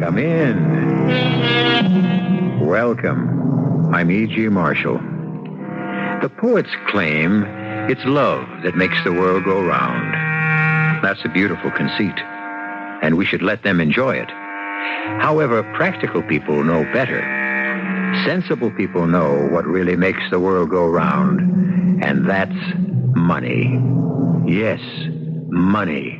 Come in. Welcome. I'm E.G. Marshall. The poets claim it's love that makes the world go round. That's a beautiful conceit, and we should let them enjoy it. However, practical people know better. Sensible people know what really makes the world go round, and that's money. Yes, money.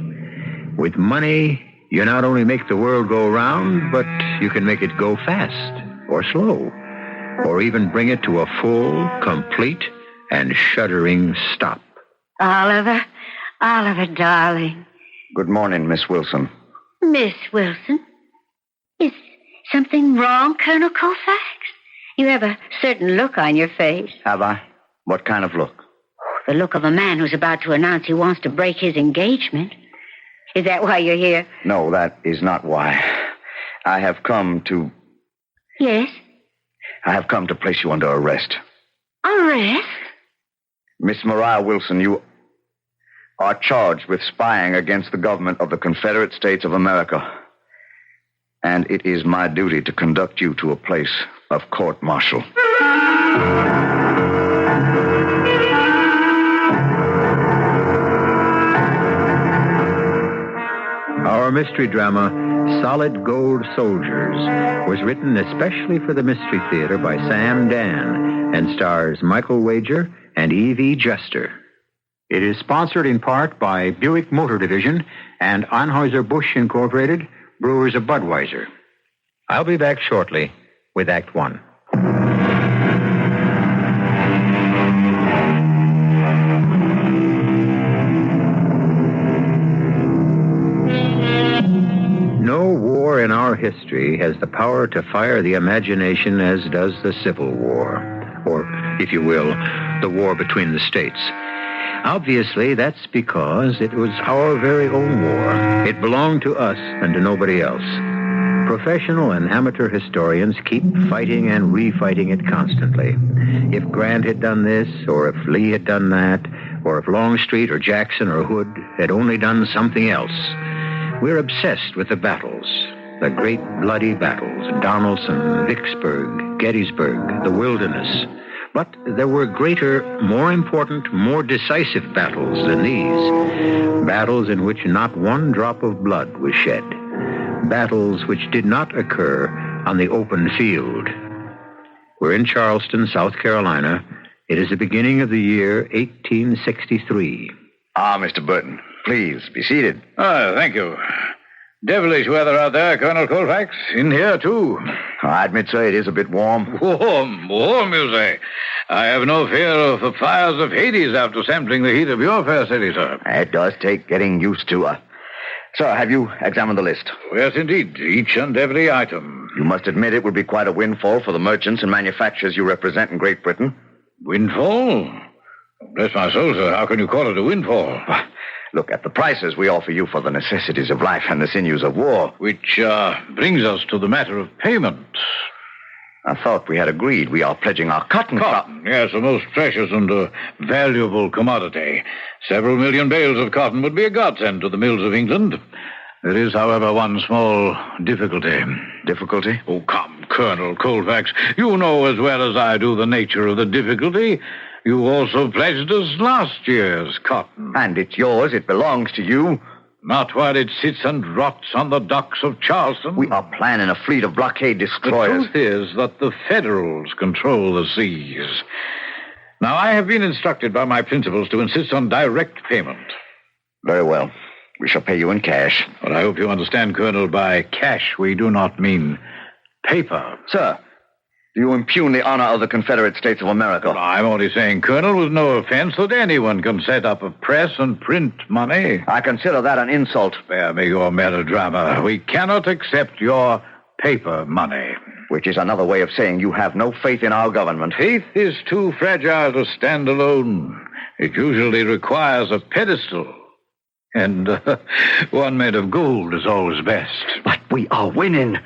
With money, you not only make the world go round, but you can make it go fast or slow, or even bring it to a full, complete, and shuddering stop. Oliver, darling. Good morning, Miss Wilson. Miss Wilson? Is something wrong, Colonel Colfax? You have a certain look on your face. Have I? What kind of look? The look of a man who's about to announce he wants to break his engagement. Is that why you're here? No, that is not why. I have come to... Yes? I have come to place you under arrest. Arrest? Miss Mariah Wilson, you are charged with spying against the government of the Confederate States of America. And it is my duty to conduct you to a place of court-martial. Our mystery drama, Solid Gold Soldiers, was written especially for the Mystery Theater by Sam Dan and stars Michael Wager and E.V. Juster. It is sponsored in part by Buick Motor Division and Anheuser-Busch Incorporated, Brewers of Budweiser. I'll be back shortly with Act One. No war in our history has the power to fire the imagination as does the Civil War, or, if you will, the war between the states. Obviously, that's because it was our very own war. It belonged to us and to nobody else. Professional and amateur historians keep fighting and refighting it constantly. If Grant had done this, or if Lee had done that, or if Longstreet or Jackson or Hood had only done something else. We're obsessed with the battles, the great bloody battles, Donelson, Vicksburg, Gettysburg, the Wilderness. But there were greater, more important, more decisive battles than these. Battles in which not one drop of blood was shed. Battles which did not occur on the open field. We're in Charleston, South Carolina. It is the beginning of the year 1863. Mr. Burton, please be seated. Oh, thank you. Devilish weather out there, Colonel Colfax. In here, too. I admit, sir, it is a bit warm. Warm, you say? I have no fear of the fires of Hades after sampling the heat of your fair city, sir. It does take getting used to. Sir, have you examined the list? Yes, indeed. Each and every item. You must admit it would be quite a windfall for the merchants and manufacturers you represent in Great Britain. Windfall? Bless my soul, sir. How can you call it a windfall? Look at the prices we offer you for the necessities of life and the sinews of war. Which brings us to the matter of payment. I thought we had agreed we are pledging our cotton. Cotton, yes, a most precious and valuable commodity. Several million bales of cotton would be a godsend to the mills of England. There is, however, one small difficulty. Difficulty? Oh, come, Colonel Colfax. You know as well as I do the nature of the difficulty. You also pledged us last year's cotton. And it's yours. It belongs to you. Not while it sits and rots on the docks of Charleston. We are planning a fleet of blockade destroyers. The truth is that the Federals control the seas. Now, I have been instructed by my principals to insist on direct payment. Very well. We shall pay you in cash. But I hope you understand, Colonel, by cash we do not mean paper. Sir, do you impugn the honor of the Confederate States of America? Well, I'm only saying, Colonel, with no offense, that anyone can set up a press and print money. I consider that an insult. Spare me your melodrama. We cannot accept your paper money. Which is another way of saying you have no faith in our government. Faith is too fragile to stand alone. It usually requires a pedestal. And one made of gold is always best. But we are winning.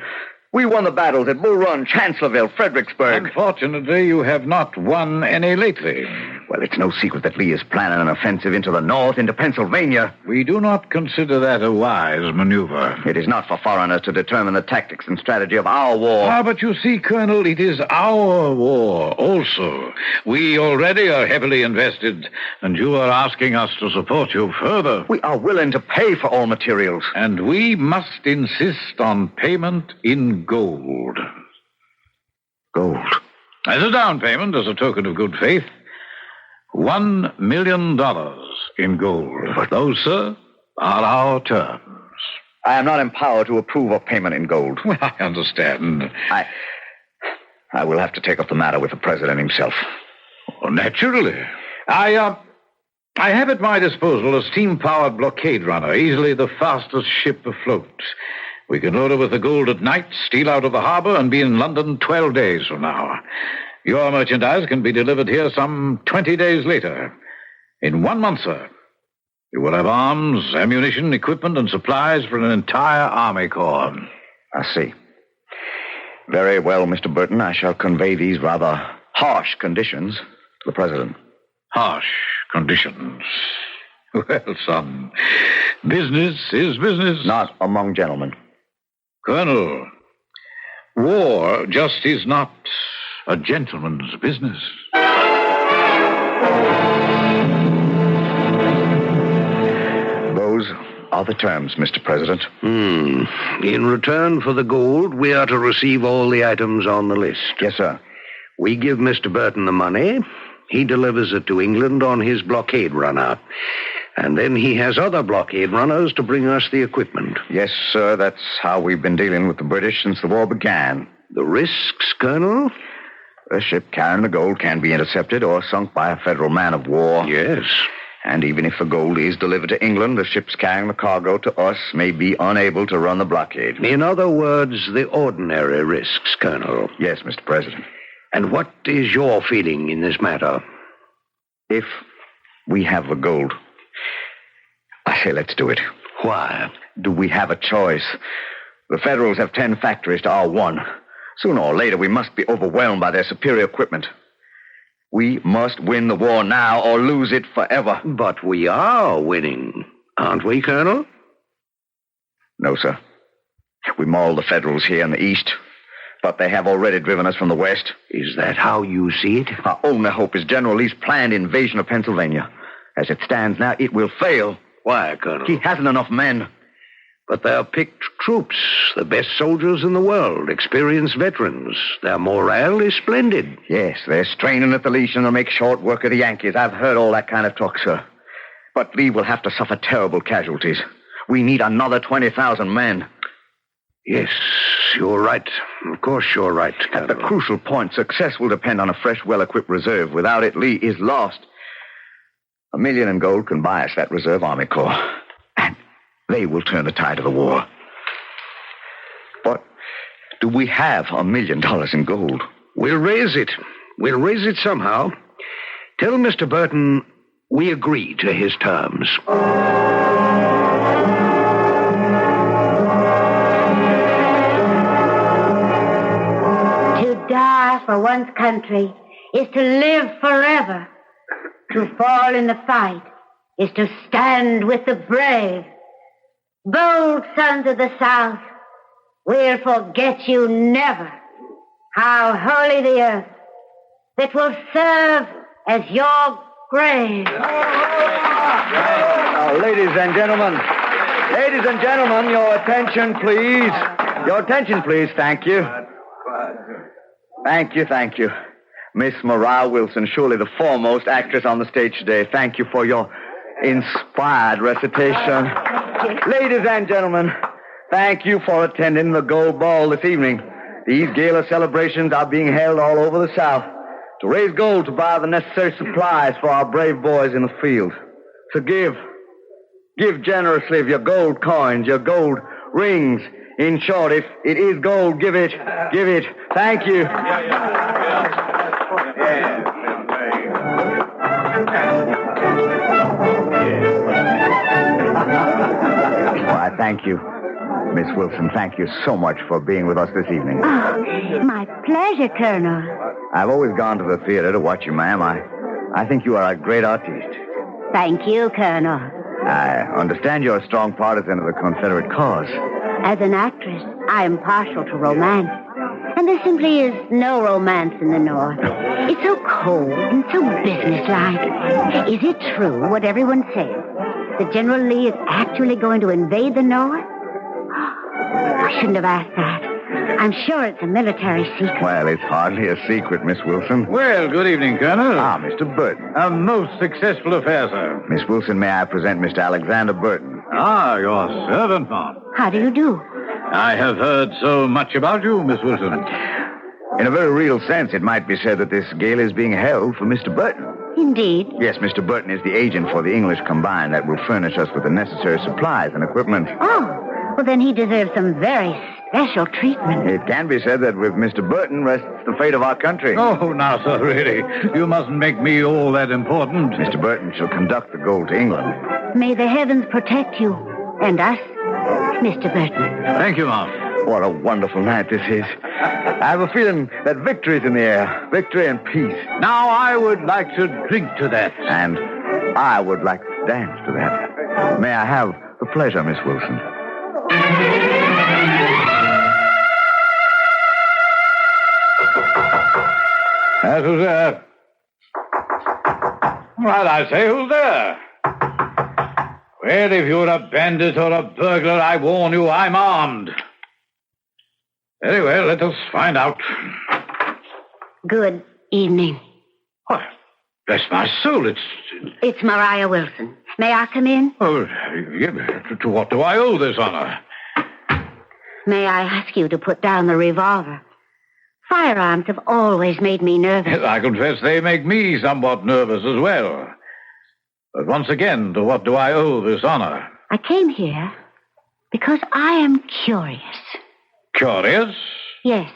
We won the battles at Bull Run, Chancellorsville, Fredericksburg. Unfortunately, you have not won any lately. Well, it's no secret that Lee is planning an offensive into the north, into Pennsylvania. We do not consider that a wise maneuver. It is not for foreigners to determine the tactics and strategy of our war. But you see, Colonel, it is our war also. We already are heavily invested, and you are asking us to support you further. We are willing to pay for all materials. And we must insist on payment in gold. Gold? As a down payment, as a token of good faith, $1 million in gold. Those, sir, are our terms. I am not empowered to approve of payment in gold. Well, I understand. I will have to take up the matter with the president himself. Well, naturally. I have at my disposal a steam-powered blockade runner, easily the fastest ship afloat. We can load her with the gold at night, steal out of the harbor, and be in London 12 days from now. Your merchandise can be delivered here some 20 days later. In 1 month, sir, you will have arms, ammunition, equipment, and supplies for an entire army corps. I see. Very well, Mr. Burton. I shall convey these rather harsh conditions to the president. Harsh conditions. Well, son, business is business. Not among gentlemen. Colonel, war just is not a gentleman's business. Those are the terms, Mr. President. In return for the gold, we are to receive all the items on the list. Yes, sir. We give Mr. Burton the money. He delivers it to England on his blockade runner. And then he has other blockade runners to bring us the equipment. Yes, sir. That's how we've been dealing with the British since the war began. The risks, Colonel? A ship carrying the gold can be intercepted or sunk by a federal man of war. Yes. And even if the gold is delivered to England, the ships carrying the cargo to us may be unable to run the blockade. In other words, the ordinary risks, Colonel. Yes, Mr. President. And what is your feeling in this matter? If we have the gold, I say let's do it. Why? Do we have a choice? The Federals have 10 factories to our 1. Sooner or later, we must be overwhelmed by their superior equipment. We must win the war now or lose it forever. But we are winning, aren't we, Colonel? No, sir. We mauled the Federals here in the east, but they have already driven us from the west. Is that how you see it? Our only hope is General Lee's planned invasion of Pennsylvania. As it stands now, it will fail. Why, Colonel? He hasn't enough men. But they're picked troops, the best soldiers in the world, experienced veterans. Their morale is splendid. Yes, they're straining at the leash and they'll make short work of the Yankees. I've heard all that kind of talk, sir. But Lee will have to suffer terrible casualties. We need another 20,000 men. Yes, you're right. Of course you're right, Colonel. At the crucial point, success will depend on a fresh, well-equipped reserve. Without it, Lee is lost. $1 million in gold can buy us that reserve army corps. And they will turn the tide of the war. But do we have $1 million in gold? We'll raise it. We'll raise it somehow. Tell Mr. Burton we agree to his terms. To die for one's country is to live forever. To fall in the fight is to stand with the brave. Bold sons of the South, we'll forget you never. How holy the earth that will serve as your grave. Now, ladies and gentlemen, your attention, please. Your attention, please. Thank you. Thank you. Miss Mariah Wilson, surely the foremost actress on the stage today. Thank you for your inspired recitation. Ladies and gentlemen, thank you for attending the Gold Ball this evening. These gala celebrations are being held all over the South to raise gold to buy the necessary supplies for our brave boys in the field. So give generously of your gold coins, your gold rings. In short, if it is gold, give it. Thank you. Why, thank you, Miss Wilson. Thank you so much for being with us this evening. Oh, my pleasure, Colonel. I've always gone to the theater to watch you, ma'am. I I think you are a great artiste. Thank you, Colonel. I understand you're a strong partisan of the Confederate cause. As an actress, I am partial to romance. And there simply is no romance in the North. It's so cold and so businesslike. Is it true what everyone says? That General Lee is actually going to invade the North? I shouldn't have asked that. I'm sure it's a military secret. Well, it's hardly a secret, Miss Wilson. Well, good evening, Colonel. Ah, Mr. Burton. A most successful affair, sir. Miss Wilson, may I present Mr. Alexander Burton? Ah, your servant, ma'am. How do you do? I have heard so much about you, Miss Wilson. In a very real sense, it might be said that this gala is being held for Mr. Burton. Indeed. Yes, Mr. Burton is the agent for the English Combine that will furnish us with the necessary supplies and equipment. Oh, well, then he deserves some very special treatment. It can be said that with Mr. Burton rests the fate of our country. Oh, now, sir, really. You mustn't make me all that important. Mr. Burton shall conduct the gold to England. May the heavens protect you and us, Mr. Burton. Thank you, ma'am. What a wonderful night this is. I have a feeling that victory is in the air. Victory and peace. Now, I would like to drink to that. And I would like to dance to that. May I have the pleasure, Miss Wilson? Yes, who's there? Right, I say, who's there? Well, if you're a bandit or a burglar, I warn you, I'm armed. Very well, let us find out. Good evening. Why, bless my soul, It's Maria Wilson. May I come in? Oh, to what do I owe this honor? May I ask you to put down the revolver? Firearms have always made me nervous. I confess they make me somewhat nervous as well. But once again, to what do I owe this honor? I came here because I am curious. Curious? Yes.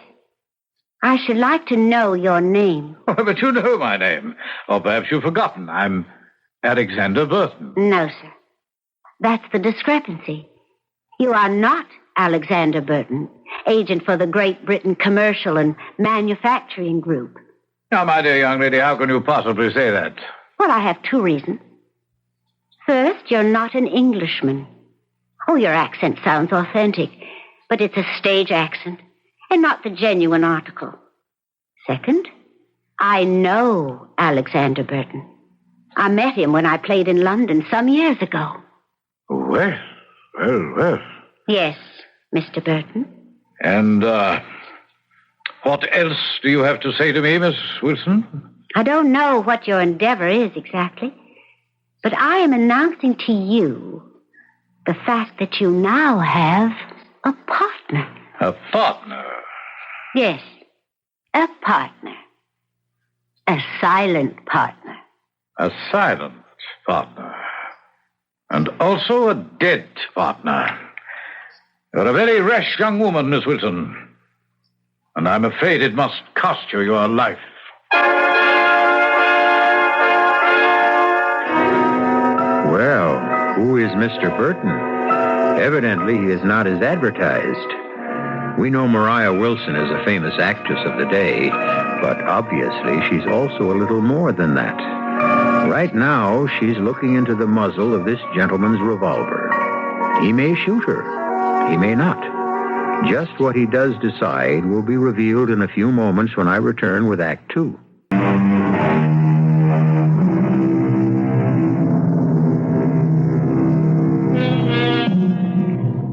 I should like to know your name. Oh, but you know my name. Or perhaps you've forgotten. I'm Alexander Burton. No, sir. That's the discrepancy. You are not Alexander Burton, agent for the Great Britain Commercial and Manufacturing Group. Now, my dear young lady, how can you possibly say that? Well, I have two reasons. First, you're not an Englishman. Oh, your accent sounds authentic, but it's a stage accent and not the genuine article. Second, I know Alexander Burton. I met him when I played in London some years ago. Well. Yes, Mr. Burton. And, what else do you have to say to me, Miss Wilson? I don't know what your endeavor is exactly, but I am announcing to you the fact that you now have a partner. A partner? Yes, a partner. A silent partner. A silent partner. And also a dead partner. You're a very rash young woman, Miss Wilson. And I'm afraid it must cost you your life. Well, who is Mr. Burton? Evidently, he is not as advertised. We know Maria Wilson is a famous actress of the day, but obviously she's also a little more than that. Right now, she's looking into the muzzle of this gentleman's revolver. He may shoot her. He may not. Just what he does decide will be revealed in a few moments when I return with Act Two.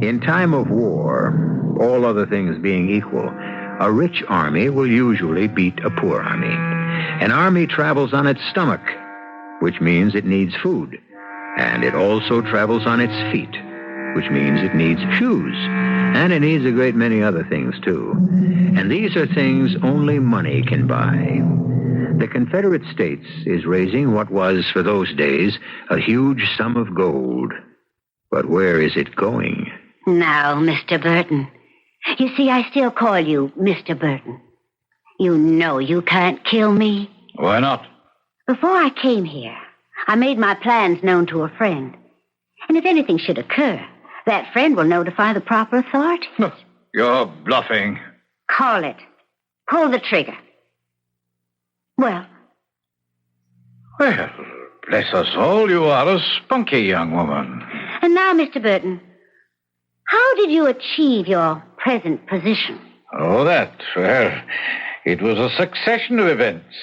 In time of war, all other things being equal, a rich army will usually beat a poor army. An army travels on its stomach, which means it needs food. And it also travels on its feet, which means it needs shoes. And it needs a great many other things, too. And these are things only money can buy. The Confederate States is raising what was, for those days, a huge sum of gold. But where is it going? Now, Mr. Burton. You see, I still call you Mr. Burton. You know you can't kill me. Why not? Before I came here, I made my plans known to a friend. And if anything should occur, that friend will notify the proper authorities. You're bluffing. Call it. Pull the trigger. Well, Well, bless us all, you are a spunky young woman. And now, Mr. Burton, how did you achieve your present position? Oh, that. Well, it was a succession of events.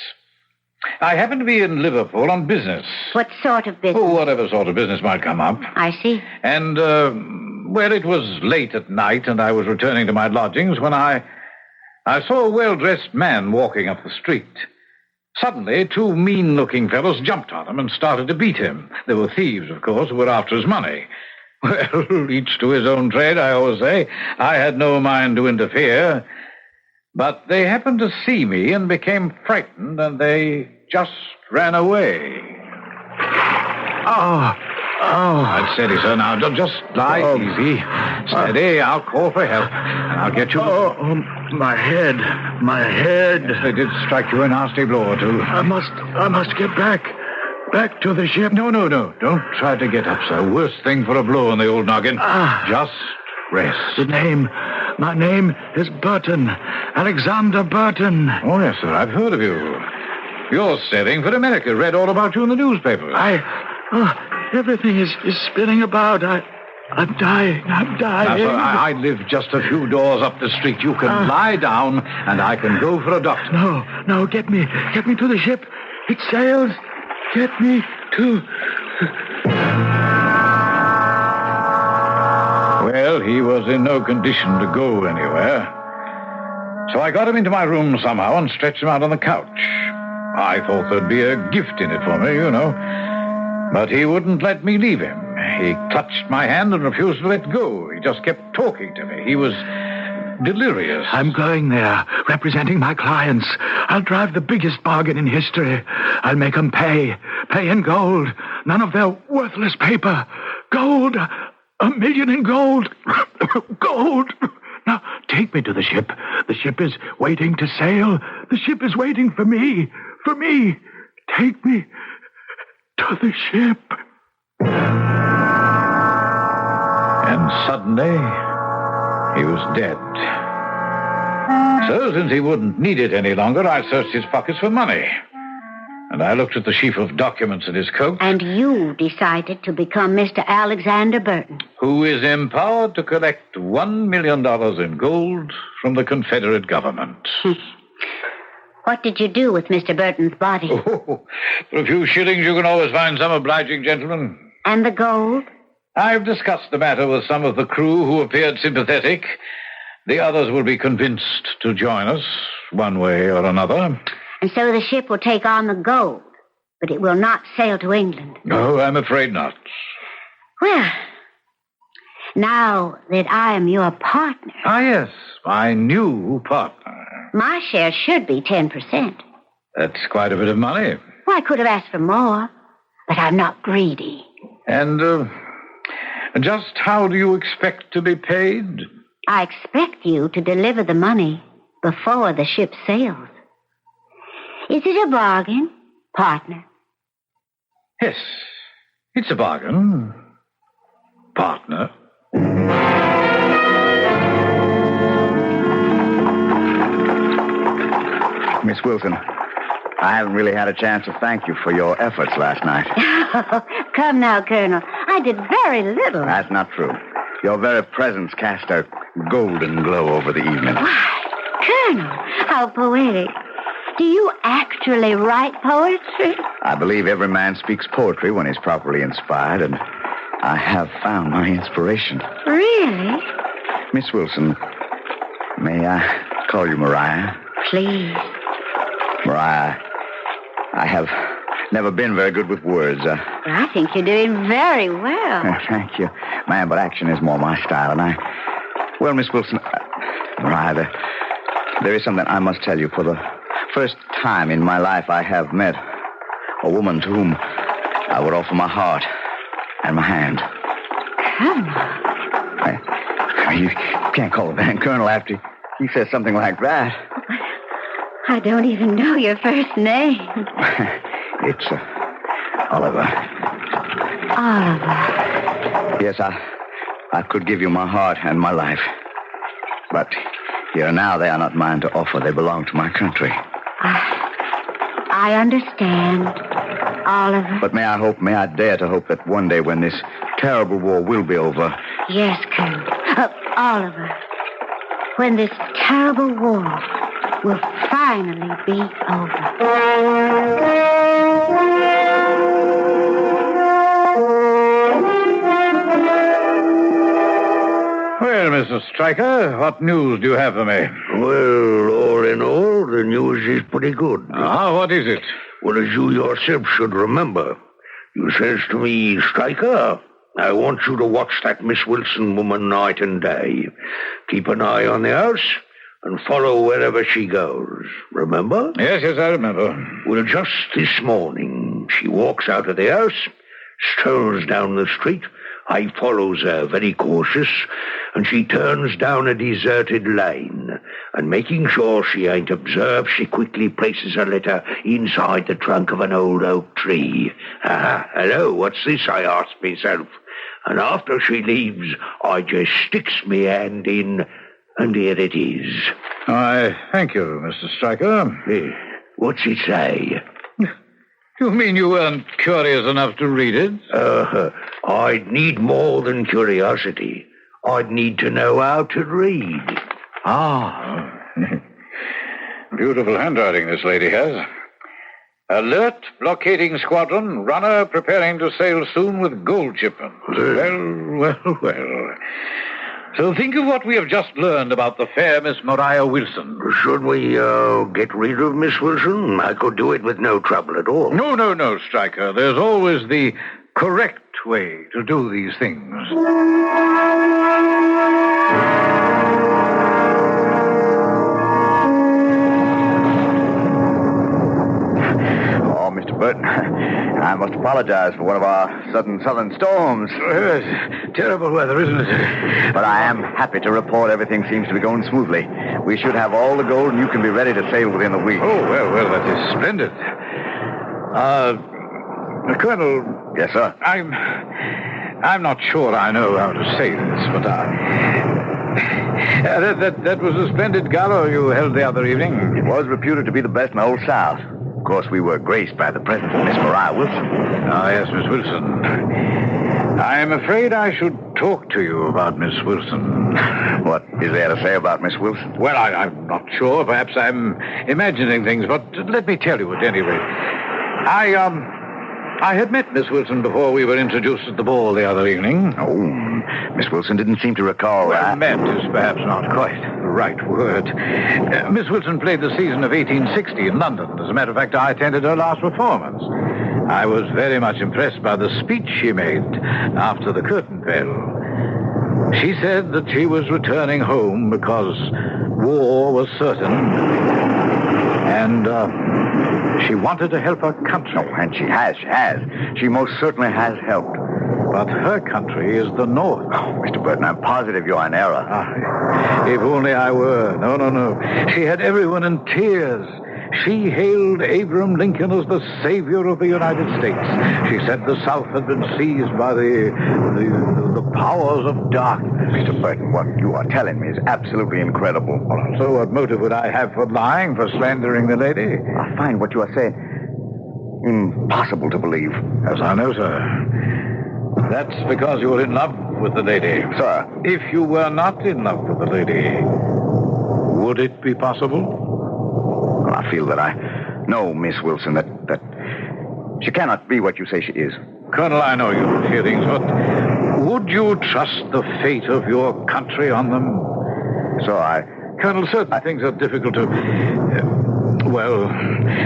I happened to be in Liverpool on business. What sort of business? Oh, whatever sort of business might come up. I see. And, well, it was late at night, and I was returning to my lodgings when I saw a well-dressed man walking up the street. Suddenly, two mean-looking fellows jumped on him and started to beat him. They were thieves, of course, who were after his money. Well, each to his own trade, I always say. I had no mind to interfere. But they happened to see me and became frightened, and they just ran away. Oh. That's steady, sir. Now, just lie easy. Steady. I'll call for help, and I'll get you... My head. Yes, they did strike you a nasty blow or two. I must get back to the ship. No. Don't try to get up, sir. Worst thing for a blow on the old noggin. Just rest. My name is Burton. Alexander Burton. Oh, yes, sir. I've heard of you. You're sailing for America. Read all about you in the newspaper. Everything is spinning about. I'm dying. Now, sir, I live just a few doors up the street. You can lie down, and I can go for a doctor. No, get me to the ship. It sails. Get me to... Well, he was in no condition to go anywhere. So I got him into my room somehow and stretched him out on the couch. I thought there'd be a gift in it for me, you know. But he wouldn't let me leave him. He clutched my hand and refused to let go. He just kept talking to me. He was delirious. I'm going there, representing my clients. I'll drive the biggest bargain in history. I'll make them pay in gold. None of their worthless paper. Gold. $1 million in gold. Gold. Now, take me to the ship. The ship is waiting to sail. The ship is waiting for me. For me. Take me to the ship. And suddenly, he was dead. So, since he wouldn't need it any longer, I searched his pockets for money. And I looked at the sheaf of documents in his coat. And you decided to become Mr. Alexander Burton. Who is empowered to collect $1 million in gold from the Confederate government. What did you do with Mr. Burton's body? Oh, for a few shillings, you can always find some obliging gentleman. And the gold? I've discussed the matter with some of the crew who appeared sympathetic. The others will be convinced to join us, one way or another. And so the ship will take on the gold, but it will not sail to England. No, I'm afraid not. Well, now that I am your partner... Ah, yes, my new partner. My share should be 10%. That's quite a bit of money. Well, I could have asked for more, but I'm not greedy. And, just how do you expect to be paid? I expect you to deliver the money before the ship sails. Is it a bargain, partner? Yes, it's a bargain, partner. Miss Wilson, I haven't really had a chance to thank you for your efforts last night. Come now, Colonel. I did very little. That's not true. Your very presence cast a golden glow over the evening. Why, Colonel, how poetic. Do you actually write poetry? I believe every man speaks poetry when he's properly inspired, and I have found my inspiration. Really? Miss Wilson, may I call you Mariah? Please. Mariah, I have never been very good with words. I think you're doing very well. Thank you, ma'am, but action is more my style, and Well, Miss Wilson, Mariah, there is something I must tell you. For the first time in my life, I have met a woman to whom I would offer my heart and my hand. Colonel. You can't call a man Colonel after he says something like that. I don't even know your first name. It's Oliver. Oliver. Yes, I could give you my heart and my life. But here and now, they are not mine to offer. They belong to my country. I understand. Oliver. But may I dare to hope that one day when this terrible war will be over. Yes, Colonel. Oliver, when this terrible war will finally be over. Well, Mr. Stryker, what news do you have for me? Well, all in all, the news is pretty good. What is it? Well, as you yourself should remember, you says to me, Stryker, I want you to watch that Miss Wilson woman night and day. Keep an eye on the house and follow wherever she goes. Remember? Yes, I remember. Well, just this morning, she walks out of the house, strolls down the street. I follows her, very cautious, and she turns down a deserted lane. And making sure she ain't observed, she quickly places her letter inside the trunk of an old oak tree. Hello, what's this, I ask myself. And after she leaves, I just sticks me hand in, and here it is. I thank you, Mr. Stryker. What's it say? You mean you weren't curious enough to read it? I'd need more than curiosity. I'd need to know how to read. Beautiful handwriting this lady has. Alert, blockading squadron, runner preparing to sail soon with gold shipment. Well. So think of what we have just learned about the fair Miss Maria Wilson. Should we get rid of Miss Wilson? I could do it with no trouble at all. No, Stryker. There's always the correct way to do these things. Oh, Mr. Burton, I must apologize for one of our sudden southern storms. Terrible weather, isn't it? But I am happy to report everything seems to be going smoothly. We should have all the gold, and you can be ready to sail within a week. Oh, well, that is splendid. Colonel. Yes, sir? I'm not sure I know how to say this, but that was a splendid gala you held the other evening. It was reputed to be the best in the whole South. Of course, we were graced by the presence of Miss Maria Wilson. Yes, Miss Wilson. I'm afraid I should talk to you about Miss Wilson. What is there to say about Miss Wilson? Well, I'm not sure. Perhaps I'm imagining things, but let me tell you at any rate. I had met Miss Wilson before we were introduced at the ball the other evening. Oh, Miss Wilson didn't seem to recall that. Met is perhaps not quite the right word. Miss Wilson played the season of 1860 in London. As a matter of fact, I attended her last performance. I was very much impressed by the speech she made after the curtain fell. She said that she was returning home because war was certain, and she wanted to help her country. Oh, and she has. She most certainly has helped. But her country is the North. Oh, Mr. Burton, I'm positive you're in error. If only I were. No. She had everyone in tears. She hailed Abraham Lincoln as the savior of the United States. She said the South had been seized by the powers of darkness. Mr. Burton, what you are telling me is absolutely incredible. Well, so what motive would I have for lying, for slandering the lady? I find what you are saying impossible to believe. As I know, sir. That's because you're in love with the lady. Sir. If you were not in love with the lady, would it be possible? Well, I feel that I know Miss Wilson, that she cannot be what you say she is. Colonel, I know your feelings, but would you trust the fate of your country on them? So Colonel, certain things are difficult to... Well,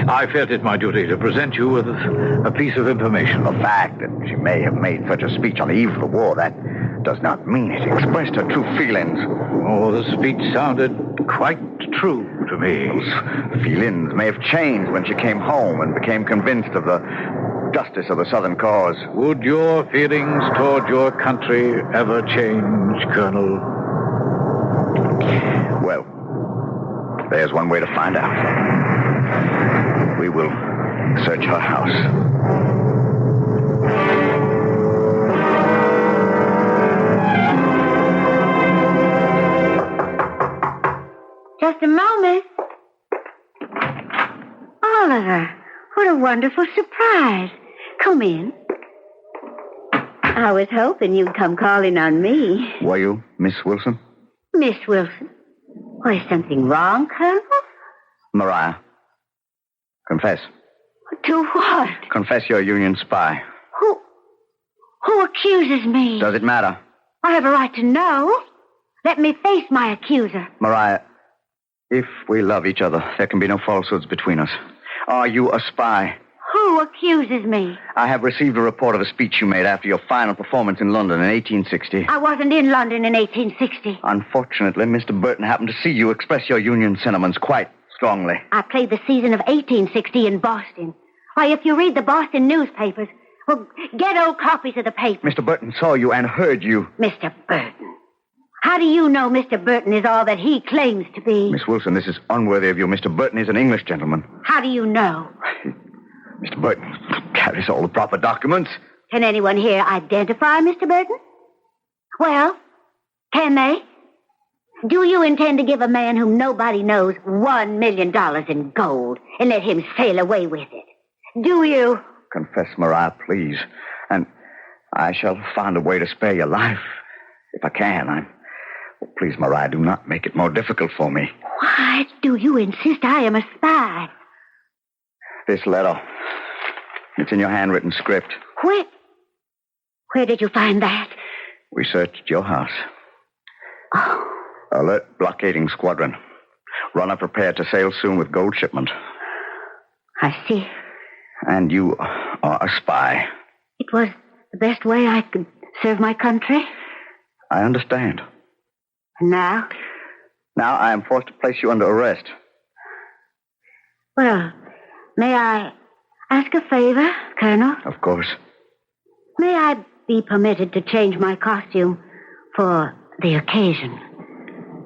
I felt it my duty to present you with a piece of information. The fact that she may have made such a speech on the eve of the war, that does not mean it expressed her true feelings. Oh, the speech sounded quite true to me. Those feelings may have changed when she came home and became convinced of the justice of the Southern cause. Would your feelings toward your country ever change, Colonel? Well, there's one way to find out. We will search her house. Just a moment. Oliver, what a wonderful surprise. Come in. I was hoping you'd come calling on me. Were you, Miss Wilson? Miss Wilson? Why, is something wrong, Colonel? Mariah, confess. To what? Confess you're a Union spy. Who accuses me? Does it matter? I have a right to know. Let me face my accuser. Mariah, if we love each other, there can be no falsehoods between us. Are you a spy? Who accuses me? I have received a report of a speech you made after your final performance in London in 1860. I wasn't in London in 1860. Unfortunately, Mr. Burton happened to see you express your Union sentiments quite strongly. I played the season of 1860 in Boston. Why, if you read the Boston newspapers, well, get old copies of the paper. Mr. Burton saw you and heard you. Mr. Burton. How do you know Mr. Burton is all that he claims to be? Miss Wilson, this is unworthy of you. Mr. Burton is an English gentleman. How do you know? Mr. Burton carries all the proper documents. Can anyone here identify Mr. Burton? Well, can they? Do you intend to give a man whom nobody knows $1 million in gold and let him sail away with it? Do you? Confess, Mariah, please. And I shall find a way to spare your life. If I can, please, Mariah, do not make it more difficult for me. Why do you insist I am a spy? This letter. It's in your handwritten script. Where did you find that? We searched your house. Oh. Alert blockading squadron. Runner prepared to sail soon with gold shipment. I see. And you are a spy. It was the best way I could serve my country. I understand. And now? Now I am forced to place you under arrest. Well, may I ask a favor, Colonel? Of course. May I be permitted to change my costume for the occasion?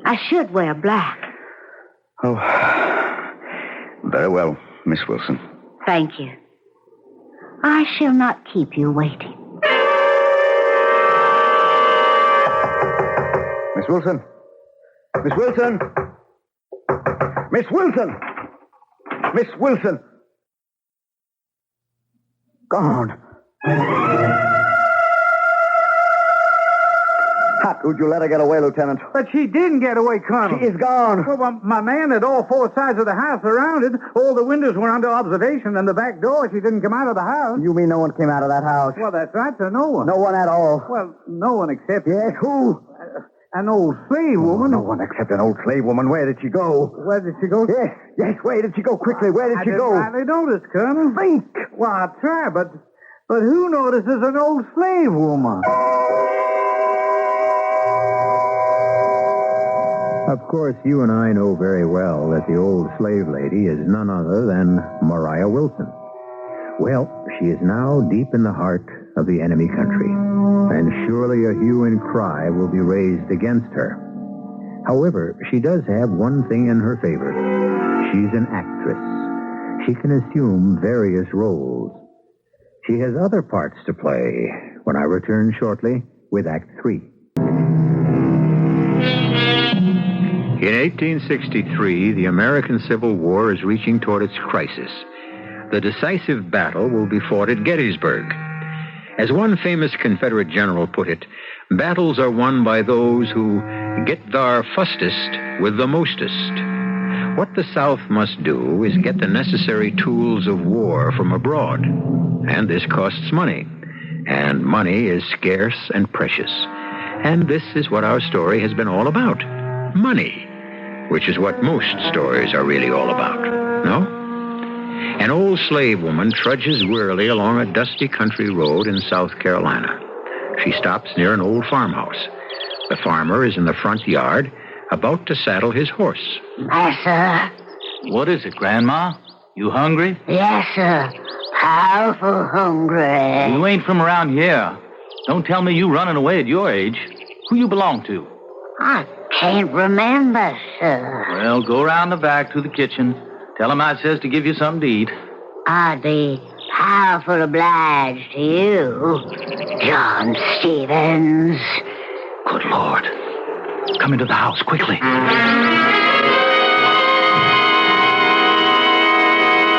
I should wear black. Oh, very well, Miss Wilson. Thank you. I shall not keep you waiting. Miss Wilson! Miss Wilson! Miss Wilson! Miss Wilson! Gone. How could you let her get away, Lieutenant? But she didn't get away, Colonel. She is gone. Well, my man had all four sides of the house surrounded. All the windows were under observation, and the back door, she didn't come out of the house. You mean no one came out of that house? Well, that's right, sir. No one. No one at all? Well, no one except... Yes, who? An old slave woman. No one except an old slave woman. Where did she go? Where did she go? Yes, where did she go? Quickly, where did she go? I didn't notice, Colonel. Think! Well, I'll try, but who notices an old slave woman? Of course, you and I know very well that the old slave lady is none other than Mariah Wilson. Well, she is now deep in the heart of the enemy country, and surely a hue and cry will be raised against her. However, she does have one thing in her favor. She's an actress. She can assume various roles. She has other parts to play when I return shortly with Act 3. In 1863, the American Civil War is reaching toward its crisis. The decisive battle will be fought at Gettysburg. As one famous Confederate general put it, battles are won by those who get thar fustest with the mostest. What the South must do is get the necessary tools of war from abroad. And this costs money. And money is scarce and precious. And this is what our story has been all about. Money. Which is what most stories are really all about. No? An old slave woman trudges wearily along a dusty country road in South Carolina. She stops near an old farmhouse. The farmer is in the front yard, about to saddle his horse. Massa. What is it, Grandma? You hungry? Yes, sir. Powerful hungry. You ain't from around here. Don't tell me you running away at your age. Who you belong to? I can't remember, sir. Well, go around the back to the kitchen. Tell him I says to give you something to eat. I'd be powerful obliged to you, John Stevens. Good Lord. Come into the house, quickly.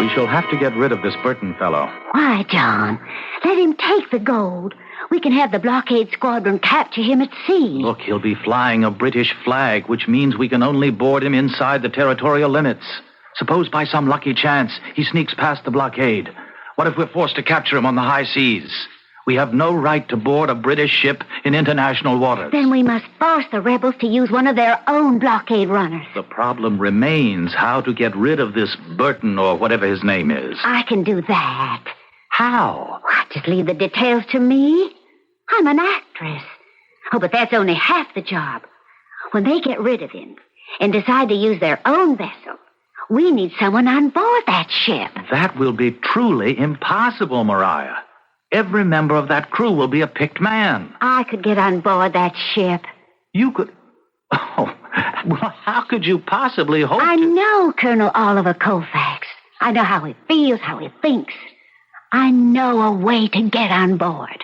We shall have to get rid of this Burton fellow. Why, John? Let him take the gold. We can have the blockade squadron capture him at sea. Look, he'll be flying a British flag, which means we can only board him inside the territorial limits. Suppose by some lucky chance he sneaks past the blockade. What if we're forced to capture him on the high seas? We have no right to board a British ship in international waters. Then we must force the rebels to use one of their own blockade runners. The problem remains how to get rid of this Burton or whatever his name is. I can do that. How? Why, just leave the details to me. I'm an actress. Oh, but that's only half the job. When they get rid of him and decide to use their own vessel, we need someone on board that ship. That will be truly impossible, Mariah. Every member of that crew will be a picked man. I could get on board that ship. You could... Oh, well, how could you possibly hope I know Colonel Oliver Colfax. I know how he feels, how he thinks. I know a way to get on board.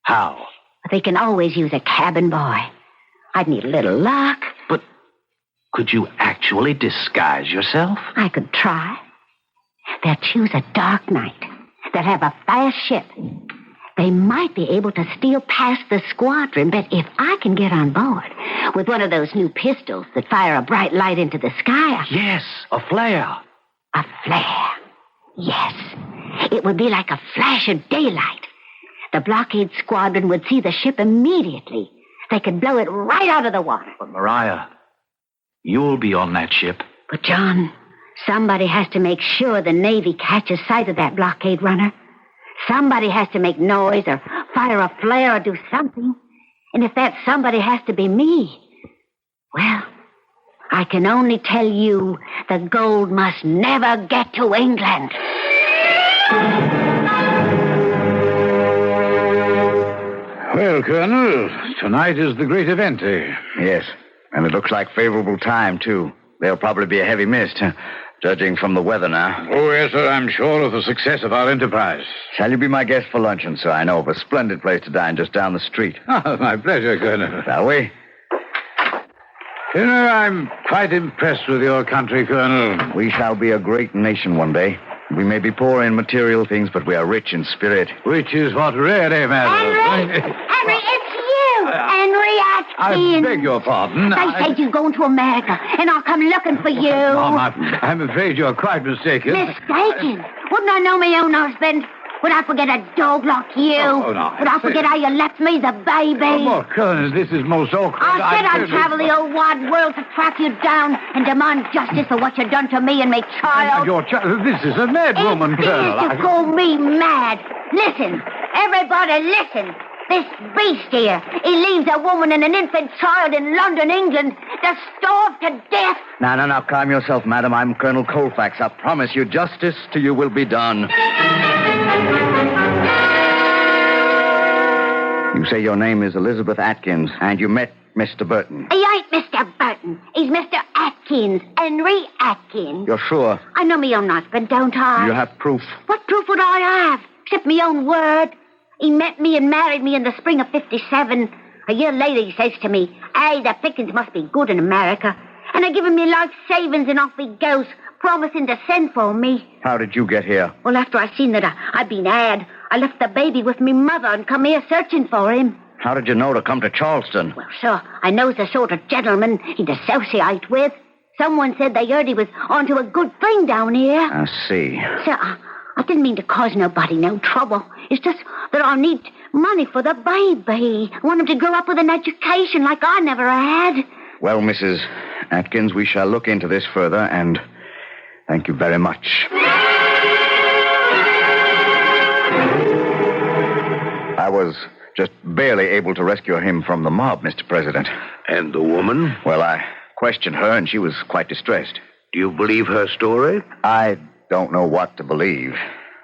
How? They can always use a cabin boy. I'd need a little luck. But could you actually disguise yourself? I could try. They'll choose a dark night. They'll have a fast ship. They might be able to steal past the squadron, but if I can get on board with one of those new pistols that fire a bright light into the sky... Yes, a flare. A flare. Yes. It would be like a flash of daylight. The blockade squadron would see the ship immediately. They could blow it right out of the water. But, Mariah, you'll be on that ship. But, John, somebody has to make sure the Navy catches sight of that blockade runner. Somebody has to make noise or fire a flare or do something. And if that somebody has to be me, well, I can only tell you the gold must never get to England. Well, Colonel, tonight is the great event, eh? Yes, and it looks like favorable time, too. There'll probably be a heavy mist, judging from the weather now. Oh, yes, sir, I'm sure of the success of our enterprise. Shall you be my guest for luncheon, sir? I know of a splendid place to dine just down the street. Oh, my pleasure, Colonel. Shall we? You know, I'm quite impressed with your country, Colonel. We shall be a great nation one day. We may be poor in material things, but we are rich in spirit. Which is what really matters. Henry, it's you! Henry Atkins! I beg your pardon. They said you're going to America, and I'll come looking for you. Mom, I'm afraid you're quite mistaken. Mistaken? Wouldn't I know my own husband? Would I forget a dog like you? Oh, no. Would I forget how you left me, the baby? Oh, Colonel, this is most awkward. I said I'd travel the old wide world to track you down and demand justice for what you've done to me and my child. Your child? This is a mad woman, It Colonel. is to call me mad. Listen, everybody listen. This beast here, he leaves a woman and an infant child in London, England, to starve to death. Now, calm yourself, madam. I'm Colonel Colfax. I promise you justice to you will be done. You say your name is Elizabeth Atkins, and you met Mr. Burton. He ain't Mr. Burton. He's Mr. Atkins, Henry Atkins. You're sure? I know me own husband, don't I? You have proof? What proof would I have? Except me own word. He met me and married me in the spring of 57. A year later, he says to me, "Hey, the pickings must be good in America." And I give him me life savings, and off he goes, promising to send for me. How did you get here? Well, after I seen that I'd been had, I left the baby with me mother and come here searching for him. How did you know to come to Charleston? Well, sir, I knows the sort of gentleman he'd associate with. Someone said they heard he was onto a good thing down here. I see. Sir, I didn't mean to cause nobody no trouble. It's just that I need money for the baby. I want him to grow up with an education like I never had. Well, Mrs. Atkins, we shall look into this further, and thank you very much. I was just barely able to rescue him from the mob, Mr. President. And the woman? Well, I questioned her, and she was quite distressed. Do you believe her story? I don't know what to believe.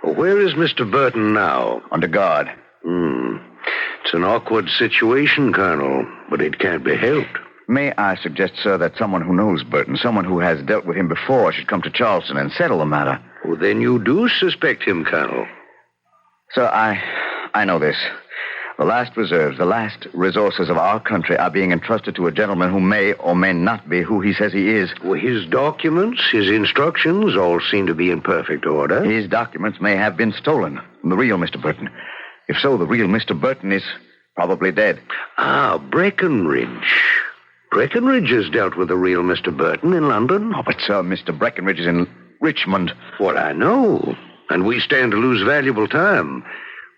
Where is Mr. Burton now? Under guard. It's an awkward situation, Colonel, but it can't be helped. May I suggest, sir, that someone who knows Burton, someone who has dealt with him before, should come to Charleston and settle the matter? Well, then you do suspect him, Colonel. Sir, I know this. The last reserves, the last resources of our country are being entrusted to a gentleman who may or may not be who he says he is. Well, his documents, his instructions all seem to be in perfect order. His documents may have been stolen from the real Mr. Burton. If so, the real Mr. Burton is probably dead. Ah, Breckenridge. Breckenridge has dealt with the real Mr. Burton in London. Oh, but, sir, Mr. Breckenridge is in Richmond. Well, I know. And we stand to lose valuable time.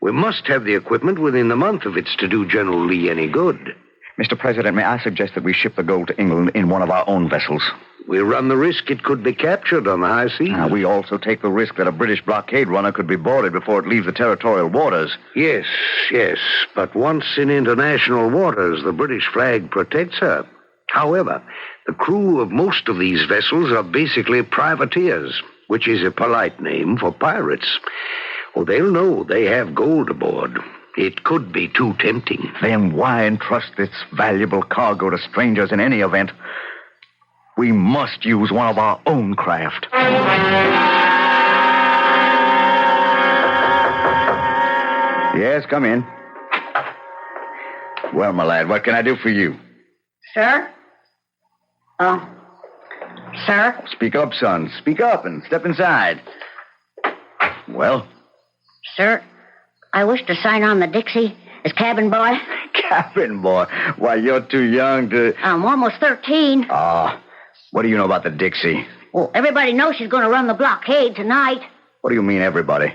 We must have the equipment within the month if it's to do General Lee any good. Mr. President, may I suggest that we ship the gold to England in one of our own vessels? We run the risk it could be captured on the high seas. We also take the risk that a British blockade runner could be boarded before it leaves the territorial waters. Yes. But once in international waters, the British flag protects her. However, the crew of most of these vessels are basically privateers, which is a polite name for pirates. Well, they'll know they have gold aboard. It could be too tempting. Then why entrust this valuable cargo to strangers in any event? We must use one of our own craft. Yes, come in. Well, my lad, what can I do for you? Sir? Sir? Speak up, son. Speak up and step inside. Well? Sir, I wish to sign on the Dixie as cabin boy. Cabin boy? Why, you're too young to... I'm almost 13. What do you know about the Dixie? Well, everybody knows she's going to run the blockade tonight. What do you mean, everybody?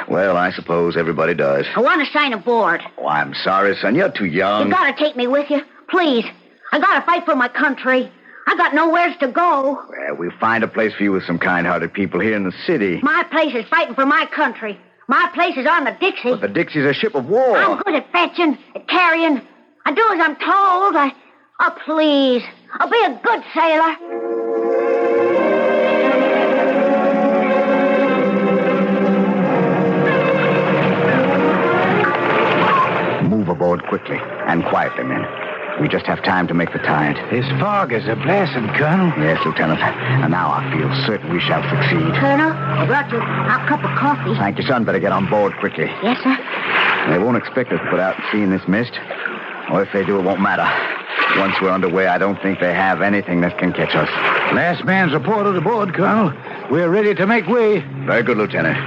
Well, I suppose everybody does. I want to sign aboard. Oh, I'm sorry, son. You're too young. You got to take me with you. Please. I got to fight for my country. I got nowheres to go. Well, we'll find a place for you with some kind-hearted people here in the city. My place is fighting for my country. My place is on the Dixie. But the Dixie's a ship of war. I'm good at fetching, at carrying. I do as I'm told. Oh, please. I'll be a good sailor. Move aboard quickly and quietly, men. We just have time to make the tide. This fog is a blessing, Colonel. Yes, Lieutenant. And now I feel certain we shall succeed. Colonel, I brought you a cup of coffee. Thank you, son. Better get on board quickly. Yes, sir. They won't expect us to put out and see in this mist. Or if they do, it won't matter. Once we're underway, I don't think they have anything that can catch us. Last man's reported aboard, Colonel. We're ready to make way. Very good, Lieutenant.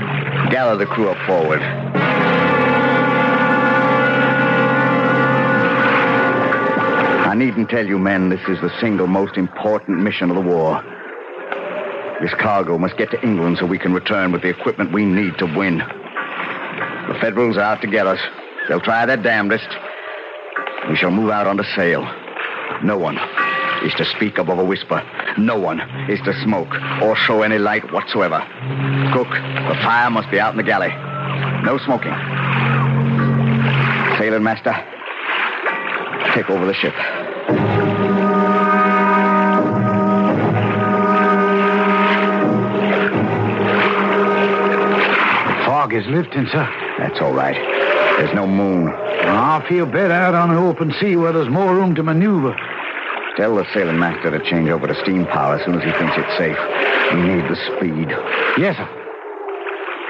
Gather the crew up forward. I needn't tell you, men, this is the single most important mission of the war. This cargo must get to England so we can return with the equipment we need to win. The Federals are out to get us. They'll try their damnedest. We shall move out under sail. No one is to speak above a whisper. No one is to smoke or show any light whatsoever. Cook, the fire must be out in the galley. No smoking. Sailing master, take over the ship. The fog is lifting, sir. That's all right. There's no moon. I'll feel better out on the open sea where there's more room to maneuver. Tell the sailing master to change over to steam power as soon as he thinks it's safe. We need the speed. Yes, sir.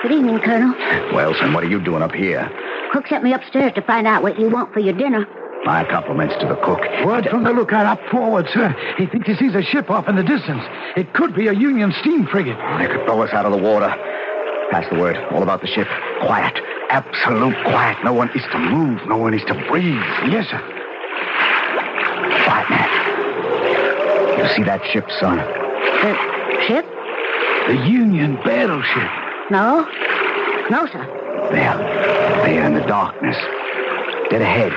Good evening, Colonel. Well, son, what are you doing up here? Cook sent me upstairs to find out what you want for your dinner. My compliments to the cook. Word from the lookout up forward, sir. He thinks he sees a ship off in the distance. It could be a Union steam frigate. They could throw us out of the water. Pass the word. All about the ship. Quiet. Absolute quiet. No one is to move. No one is to breathe. Yes, sir. Quiet, man. You see that ship, son? The ship? The Union battleship. No. No, sir. There in the darkness. Dead ahead.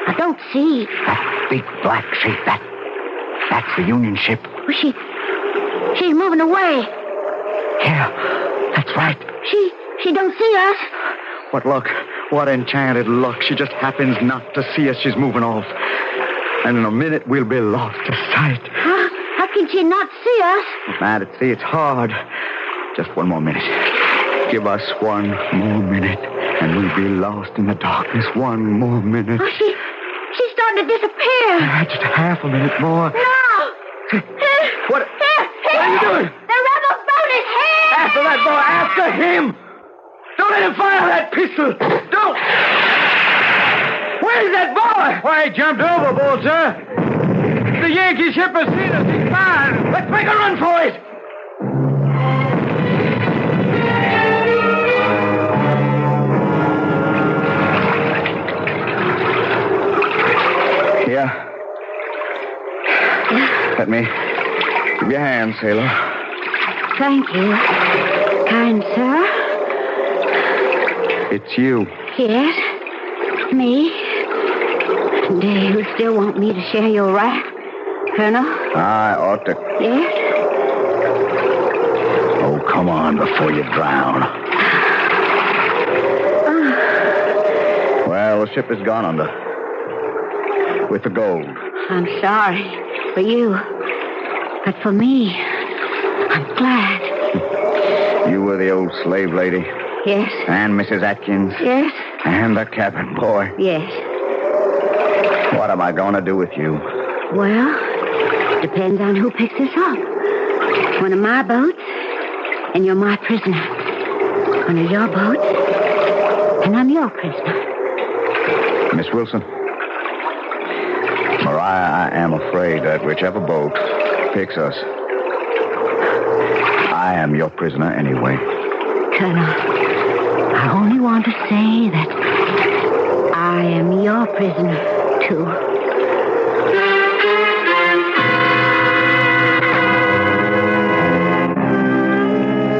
I don't see. That big black shape, that's the Union ship. Well, she's moving away. Yeah, that's right. She don't see us. What luck. What enchanted luck. She just happens not to see us. She's moving off. And in a minute, we'll be lost to sight. How can she not see us? Mad at sea, it's hard. Just one more minute. Give us one more minute, and we'll be lost in the darkness. One more minute. Oh, she's starting to disappear. Just a half a minute more. No! What are you doing? The rebel boat is here! After that boy, after him! Don't let him fire that pistol! Don't! Where's that boy? Why, he jumped overboard, sir. The Yankee ship has seen us. He's fired. Let's make a run for it. Here. Let me give you a hand, sailor. Thank you, kind sir. It's you. Yes, me. Do you still want me to share your wrath, Colonel? I ought to. Yes? Oh, come on before you drown. Well, the ship has gone under. With the gold. I'm sorry for you. But for me, I'm glad. You were the old slave lady. Yes? And Mrs. Atkins. Yes? And the cabin boy. Yes. What am I going to do with you? Well, depends on who picks us up. One of my boats, and you're my prisoner. One of your boats, and I'm your prisoner. Miss Wilson. Mariah, I am afraid that whichever boat picks us, I am your prisoner anyway. Colonel, I only want to say that I am your prisoner, too.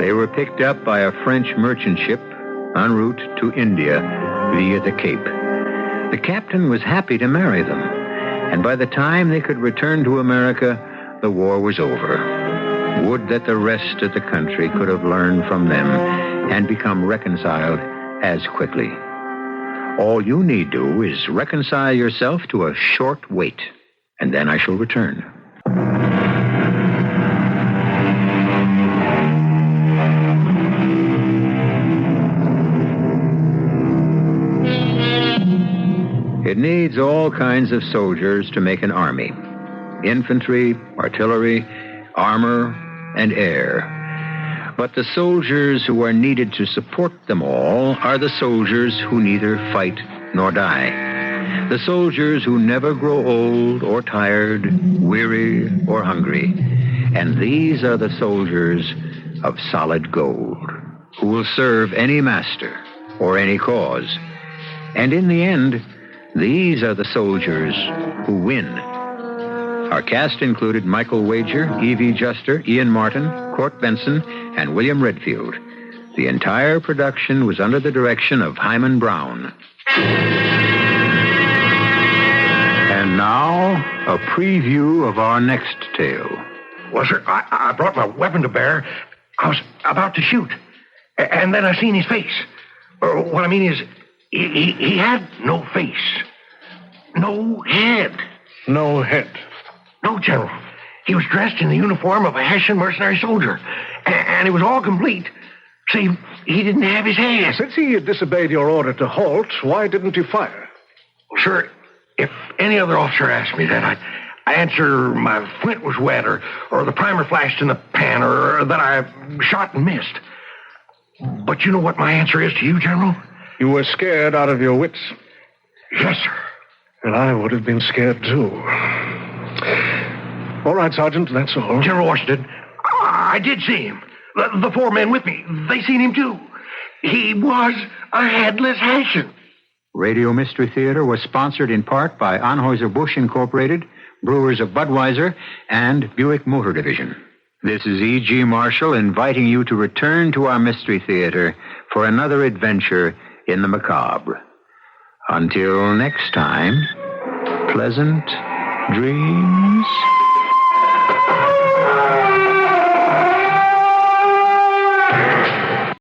They were picked up by a French merchant ship en route to India via the Cape. The captain was happy to marry them, and by the time they could return to America, the war was over. Would that the rest of the country could have learned from them and become reconciled as quickly. All you need do is reconcile yourself to a short wait, and then I shall return. It needs all kinds of soldiers to make an army. Infantry, artillery, armor, and air. But the soldiers who are needed to support them all are the soldiers who neither fight nor die. The soldiers who never grow old or tired, weary or hungry. And these are the soldiers of solid gold, who will serve any master or any cause. And in the end, these are the soldiers who win. Our cast included Michael Wager, E.V. Juster, Ian Martin, Court Benson, and William Redfield. The entire production was under the direction of Hyman Brown. And now, a preview of our next tale. Well, sir, I brought my weapon to bear. I was about to shoot. And then I seen his face. What I mean is, he had no face. No head. No head. No, General. He was dressed in the uniform of a Hessian mercenary soldier. And it was all complete. See, he didn't have his hands. Since he had disobeyed your order to halt, why didn't you fire? Well, sir, if any other officer asked me that, I'd answer my flint was wet, or the primer flashed in the pan, or that I shot and missed. But you know what my answer is to you, General? You were scared out of your wits. Yes, sir. And I would have been scared, too. All right, Sergeant, that's all. General Washington, I did see him. The four men with me, they seen him, too. He was a headless Hessian. Radio Mystery Theater was sponsored in part by Anheuser-Busch Incorporated, Brewers of Budweiser, and Buick Motor Division. This is E.G. Marshall inviting you to return to our Mystery Theater for another adventure in the macabre. Until next time, pleasant dreams.